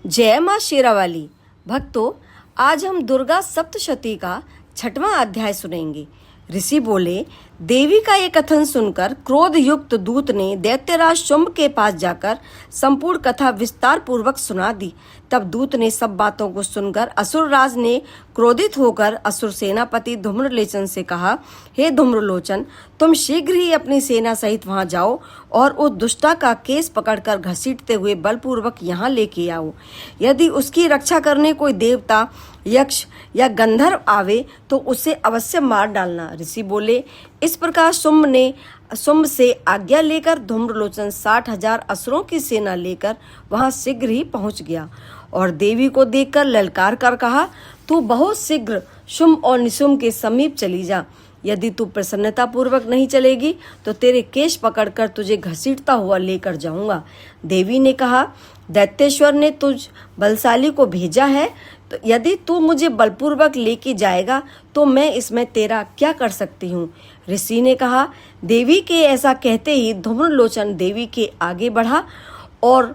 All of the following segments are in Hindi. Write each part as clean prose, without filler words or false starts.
जय माँ शेरावाली। भक्तों, आज हम दुर्गा सप्तशती का 6वां अध्याय सुनेंगे। ऋषि बोले, देवी का ये कथन सुनकर क्रोध युक्त दूत ने दैत्यराज शुंभ के पास जाकर संपूर्ण कथा विस्तार पूर्वक सुना दी। तब दूत ने सब बातों को सुनकर असुरराज ने क्रोधित होकर असुर सेनापति धूम्रलोचन से कहा, हे धूम्रलोचन, तुम शीघ्र ही अपनी सेना सहित वहां जाओ और उस दुष्टा का केस पकड़कर घसीटते हुए बलपूर्वक यहाँ लेके आओ। यदि उसकी रक्षा करने कोई देवता, यक्ष या गंधर्व आवे तो उसे अवश्य मार डालना। ऋषि बोले, इस प्रकार शुंभ से आज्ञा लेकर धूम्रलोचन 60,000 असुरों की सेना लेकर वहां शीघ्र ही पहुंच गया और देवी को देखकर ललकार कर कहा, तू बहुत शीघ्र शुंभ और निशुंभ के समीप चली जा। यदि तू प्रसन्नता पूर्वक नहीं चलेगी तो तेरे केश पकड़कर तुझे घसीटता हुआ लेकर जाऊंगा। देवी ने कहा, दैत्येश्वर ने तुझ बलशाली को भेजा है, तो यदि तू मुझे बलपूर्वक लेके जाएगा तो मैं इसमें तेरा क्या कर सकती हूँ। ऋषि ने कहा, देवी के ऐसा कहते ही धूम्रलोचन देवी के आगे बढ़ा और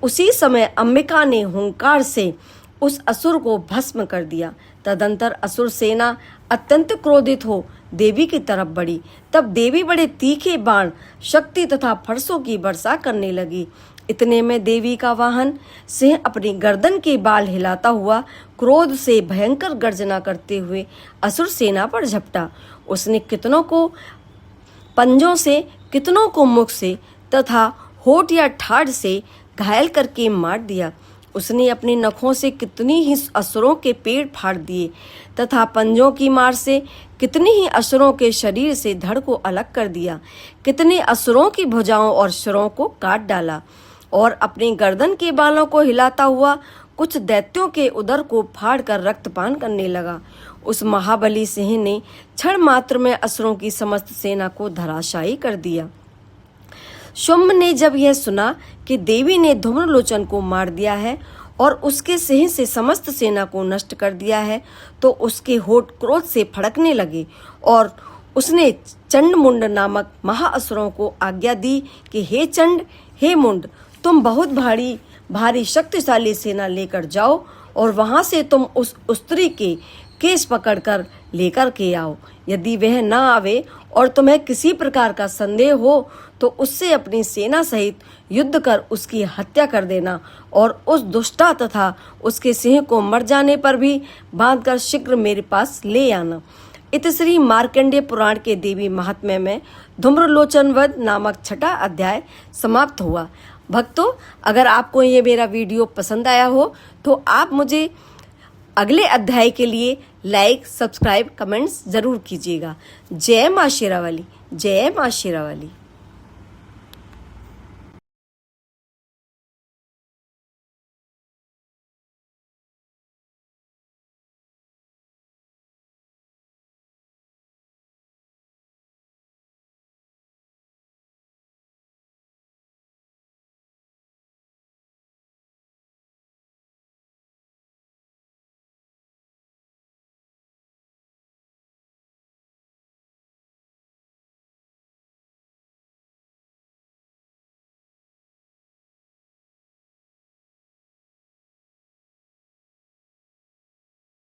उसी समय अंबिका ने हुंकार से उस असुर को भस्म कर दिया। तदंतर असुर सेना अत्यंत क्रोधित हो देवी की तरफ बढ़ी। तब देवी बड़े तीखे बाण, शक्ति तथा फरसों की वर्षा करने लगी। इतने में देवी का वाहन सिंह अपनी गर्दन के बाल हिलाता हुआ क्रोध से भयंकर गर्जना करते हुए असुर सेना पर झपटा। उसने कितनों को पंजों से, कितनों को मुख से तथा होठ या ठाड़ से घायल करके मार दिया। उसने अपने नखों से कितनी ही असुरों के पेट फाड़ दिए तथा पंजों की मार से कितने ही असुरों के शरीर से धड़ को अलग कर दिया। कितने असुरों की भुजाओं और सिरों को काट डाला और अपनी गर्दन के बालों को हिलाता हुआ कुछ दैत्यों के उदर को फाड़ कर रक्तपान करने लगा। उस महाबली सिंह ने क्षण मात्र में असुरों की समस्त सेना को धराशायी कर दिया। शुंभ ने जब यह सुना कि देवी ने धूम्रलोचन को मार दिया है और उसके सिंह से समस्त सेना को नष्ट कर दिया है तो उसके होठ क्रोध से फड़कने लगे और उसने चंड मुंड नामक महाअसुरों को आज्ञा दी कि हे चंड, हे मुंड, तुम बहुत भारी शक्तिशाली सेना लेकर जाओ और वहां से तुम उस स्त्री के केस पकड़कर लेकर के आओ। यदि वह न आवे और तुम्हें किसी प्रकार का संदेह हो तो उससे अपनी सेना सहित युद्ध कर उसकी हत्या कर देना और उस दुष्टा तथा उसके सिंह को मर जाने पर भी बांधकर शीघ्र मेरे पास ले आना। इतिश्री मार्कंडेय पुराण के देवी महात्म्य में धूम्रलोचन वध नामक 6वां अध्याय समाप्त हुआ। भक्तों, अगर आपको ये मेरा वीडियो पसंद आया हो तो आप मुझे अगले अध्याय के लिए लाइक, सब्सक्राइब, कमेंट्स जरूर कीजिएगा। जय माँ शेरावाली, जय माँ शेरावाली।